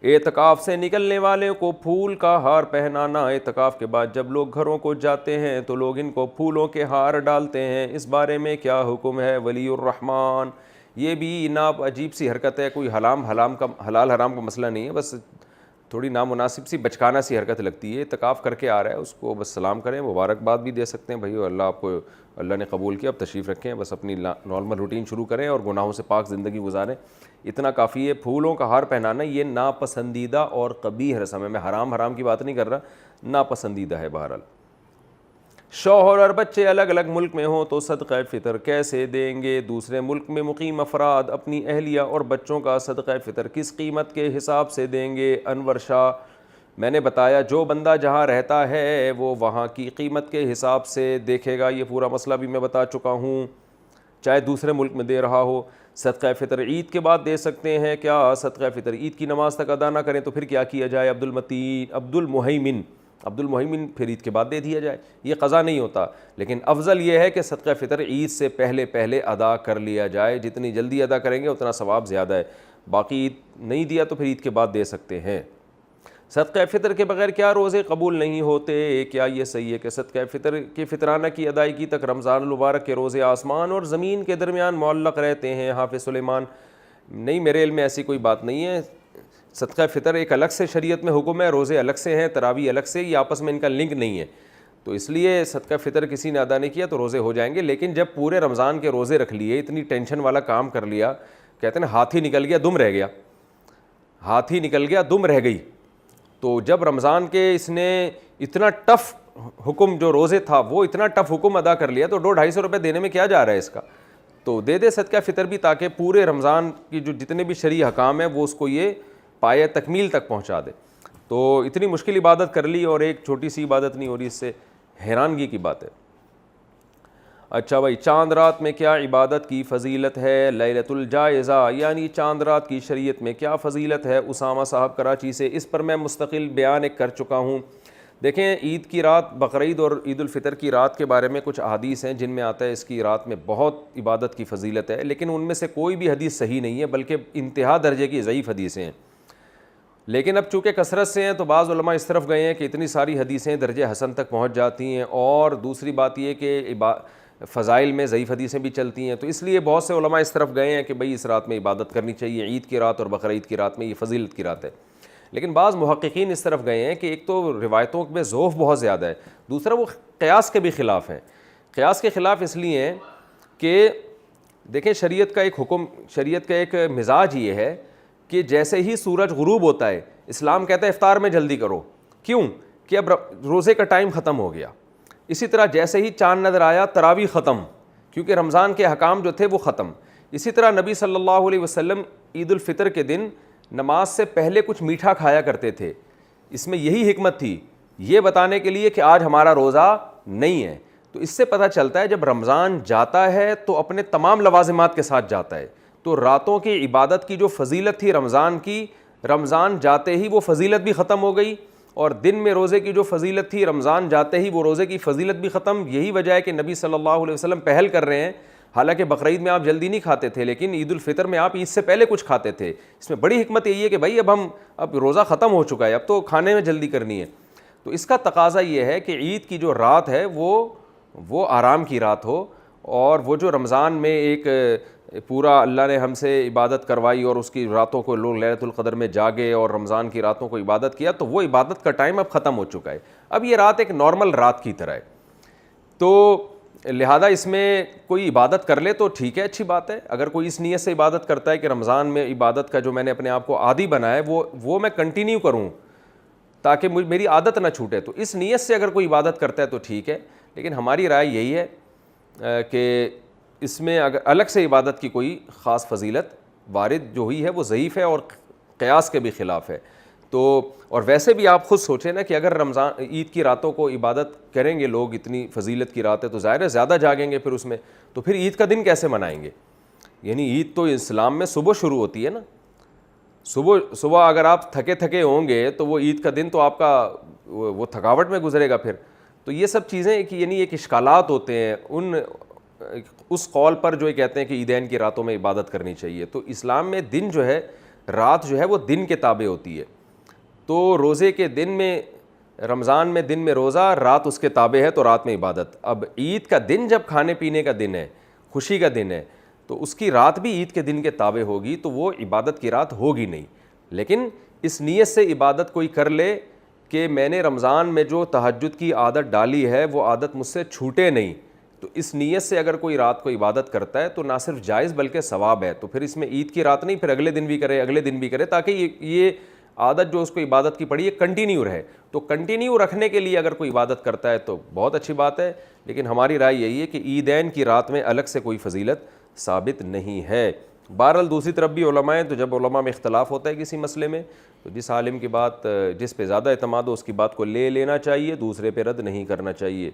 اعتکاف سے نکلنے والے کو پھول کا ہار پہنانا، اعتکاف کے بعد جب لوگ گھروں کو جاتے ہیں تو لوگ ان کو پھولوں کے ہار ڈالتے ہیں، اس بارے میں کیا حکم ہے؟ ولی الرحمن، یہ بھی ناپ عجیب سی حرکت ہے، کوئی حلال حرام کا مسئلہ نہیں ہے، بس تھوڑی نامناسب سی بچکانہ سی حرکت لگتی ہے۔ اعتکاف کر کے آ رہا ہے اس کو بس سلام کریں، مبارکباد بھی دے سکتے ہیں، بھائی اللہ آپ کو اللہ نے قبول کیا، اب تشریف رکھیں، بس اپنی نارمل روٹین شروع کریں اور گناہوں سے پاک زندگی گزاریں، اتنا کافی ہے۔ پھولوں کا ہار پہنانا یہ ناپسندیدہ اور قبیح رسم ہے، میں حرام کی بات نہیں کر رہا، ناپسندیدہ ہے۔ بہرحال شوہر اور بچے الگ الگ ملک میں ہوں تو صدقہ فطر کیسے دیں گے؟ دوسرے ملک میں مقیم افراد اپنی اہلیہ اور بچوں کا صدقہ فطر کس قیمت کے حساب سے دیں گے؟ انور شاہ، میں نے بتایا جو بندہ جہاں رہتا ہے وہ وہاں کی قیمت کے حساب سے دیکھے گا، یہ پورا مسئلہ بھی میں بتا چکا ہوں، چاہے دوسرے ملک میں دے رہا ہو۔ صدقہ فطر عید کے بعد دے سکتے ہیں کیا؟ صدقہ فطر عید کی نماز تک ادا نہ کریں تو پھر کیا کیا جائے؟ عبد المہیمن پھر عید کے بعد دے دیا جائے، یہ قضا نہیں ہوتا، لیکن افضل یہ ہے کہ صدقہ فطر عید سے پہلے ادا کر لیا جائے، جتنی جلدی ادا کریں گے اتنا ثواب زیادہ ہے۔ باقی عید نہیں دیا تو پھر عید کے بعد دے سکتے ہیں۔ صدقہ فطر کے بغیر کیا روزے قبول نہیں ہوتے؟ کیا یہ صحیح ہے کہ صدقہ فطر کے فطرانہ کی ادائیگی تک رمضان المبارک کے روزے آسمان اور زمین کے درمیان معلق رہتے ہیں؟ حافظ سلیمان، نہیں، میرے علم میں ایسی کوئی بات نہیں ہے، صدقہ فطر ایک الگ سے شریعت میں حکم ہے، روزے الگ سے ہیں، تراویح الگ سے، یہ آپس میں ان کا لنک نہیں ہے، تو اس لیے صدقہ فطر کسی نے ادا نہیں کیا تو روزے ہو جائیں گے، لیکن جب پورے رمضان کے روزے رکھ لیے، اتنی ٹینشن والا کام کر لیا، کہتے ہیں نا ہاتھی نکل گیا دم رہ گیا، ہاتھی نکل گیا دم رہ گئی، تو جب رمضان کے اس نے اتنا ٹف حکم جو روزے تھا وہ اتنا ٹف حکم ادا کر لیا، تو 200-250 روپے دینے میں کیا جا رہا ہے اس کا، تو دے صدقہ فطر بھی، تاکہ پورے رمضان کی جو جتنے بھی شرعی حکام ہیں وہ اس کو یہ پائے تکمیل تک پہنچا دے۔ تو اتنی مشکل عبادت کر لی اور ایک چھوٹی سی عبادت نہیں ہو رہی، اس سے حیرانگی کی بات ہے۔ اچھا بھائی، چاند رات میں کیا عبادت کی فضیلت ہے؟ لیلۃ الجائزہ یعنی چاند رات کی شریعت میں کیا فضیلت ہے؟ اسامہ صاحب کراچی سے، اس پر میں مستقل بیان ایک کر چکا ہوں۔ دیکھیں، عید کی رات، بقرعید اور عید الفطر کی رات کے بارے میں کچھ احادیث ہیں جن میں آتا ہے اس کی رات میں بہت عبادت کی فضیلت ہے، لیکن ان میں سے کوئی بھی حدیث صحیح نہیں ہے، بلکہ انتہا درجے کی ضعیف حدیثیں ہیں، لیکن اب چونکہ کثرت سے ہیں تو بعض علماء اس طرف گئے ہیں کہ اتنی ساری حدیثیں درجہ حسن تک پہنچ جاتی ہیں، اور دوسری بات یہ کہ فضائل میں ضعیف حدیثیں بھی چلتی ہیں، تو اس لیے بہت سے علماء اس طرف گئے ہیں کہ بھئی اس رات میں عبادت کرنی چاہیے، عید کی رات اور بقرعید کی رات میں یہ فضیلت کی رات ہے، لیکن بعض محققین اس طرف گئے ہیں کہ ایک تو روایتوں میں ذوف بہت زیادہ ہے، دوسرا وہ قیاس کے بھی خلاف ہیں۔ قیاس کے خلاف اس لیے ہیں کہ دیکھیں، شریعت کا ایک حکم، شریعت کا ایک مزاج یہ ہے کہ جیسے ہی سورج غروب ہوتا ہے اسلام کہتا ہے افطار میں جلدی کرو، کیوں کہ اب روزے کا ٹائم ختم ہو گیا۔ اسی طرح جیسے ہی چاند نظر آیا تراویح ختم، کیونکہ رمضان کے احکام جو تھے وہ ختم۔ اسی طرح نبی صلی اللہ علیہ وسلم عید الفطر کے دن نماز سے پہلے کچھ میٹھا کھایا کرتے تھے، اس میں یہی حکمت تھی، یہ بتانے کے لیے کہ آج ہمارا روزہ نہیں ہے۔ تو اس سے پتہ چلتا ہے جب رمضان جاتا ہے تو اپنے تمام لوازمات کے ساتھ جاتا ہے، تو راتوں کی عبادت کی جو فضیلت تھی رمضان کی، رمضان جاتے ہی وہ فضیلت بھی ختم ہو گئی، اور دن میں روزے کی جو فضیلت تھی رمضان جاتے ہی وہ روزے کی فضیلت بھی ختم۔ یہی وجہ ہے کہ نبی صلی اللہ علیہ وسلم پہل کر رہے ہیں، حالانکہ بقرعید میں آپ جلدی نہیں کھاتے تھے، لیکن عید الفطر میں آپ عید سے پہلے کچھ کھاتے تھے۔ اس میں بڑی حکمت یہی ہے کہ بھائی اب روزہ ختم ہو چکا ہے، اب تو کھانے میں جلدی کرنی ہے، تو اس کا تقاضا یہ ہے کہ عید کی جو رات ہے وہ آرام کی رات ہو، اور وہ جو رمضان میں ایک پورا اللہ نے ہم سے عبادت کروائی اور اس کی راتوں کو لوگ لیلۃ القدر میں جاگے اور رمضان کی راتوں کو عبادت کیا، تو وہ عبادت کا ٹائم اب ختم ہو چکا ہے، اب یہ رات ایک نارمل رات کی طرح ہے، تو لہذا اس میں کوئی عبادت کر لے تو ٹھیک ہے، اچھی بات ہے۔ اگر کوئی اس نیت سے عبادت کرتا ہے کہ رمضان میں عبادت کا جو میں نے اپنے آپ کو عادی بنایا ہے وہ میں کنٹینیو کروں تاکہ میری عادت نہ چھوٹے، تو اس نیت سے اگر کوئی عبادت کرتا ہے تو ٹھیک ہے، لیکن ہماری رائے یہی ہے کہ اس میں اگر الگ سے عبادت کی کوئی خاص فضیلت وارد جو ہوئی ہے وہ ضعیف ہے اور قیاس کے بھی خلاف ہے۔ تو اور ویسے بھی آپ خود سوچیں نا کہ اگر رمضان عید کی راتوں کو عبادت کریں گے لوگ، اتنی فضیلت کی رات ہے تو ظاہر ہے زیادہ جاگیں گے پھر اس میں، تو پھر عید کا دن کیسے منائیں گے؟ یعنی عید تو اسلام میں صبح شروع ہوتی ہے نا، صبح اگر آپ تھکے تھکے ہوں گے تو وہ عید کا دن تو آپ کا وہ تھکاوٹ میں گزرے گا پھر، تو یہ سب چیزیں کہ یعنی ایک اشکالات ہوتے ہیں اس قول پر جو یہ کہتے ہیں کہ عیدین کی راتوں میں عبادت کرنی چاہیے۔ تو اسلام میں دن جو ہے رات جو ہے وہ دن کے تابع ہوتی ہے. تو روزے کے دن میں، رمضان میں دن میں روزہ، رات اس کے تابع ہے تو رات میں عبادت. اب عید کا دن جب کھانے پینے کا دن ہے، خوشی کا دن ہے، تو اس کی رات بھی عید کے دن کے تابع ہوگی، تو وہ عبادت کی رات ہوگی نہیں. لیکن اس نیت سے عبادت کوئی کر لے کہ میں نے رمضان میں جو تہجد کی عادت ڈالی ہے وہ عادت مجھ سے چھوٹے نہیں، تو اس نیت سے اگر کوئی رات کو عبادت کرتا ہے تو نہ صرف جائز بلکہ ثواب ہے. تو پھر اس میں عید کی رات نہیں، پھر اگلے دن بھی کرے، اگلے دن بھی کرے، تاکہ یہ عادت جو اس کو عبادت کی پڑی ہے کنٹینیو رہے. تو کنٹینیو رکھنے کے لیے اگر کوئی عبادت کرتا ہے تو بہت اچھی بات ہے. لیکن ہماری رائے یہی ہے کہ عیدین کی رات میں الگ سے کوئی فضیلت ثابت نہیں ہے. بہرحال دوسری طرف بھی علماء ہیں، تو جب علماء میں اختلاف ہوتا ہے کسی مسئلے میں تو جس عالم کی بات، جس پہ زیادہ اعتماد ہو اس کی بات کو لے لینا چاہیے، دوسرے پہ رد نہیں کرنا چاہیے.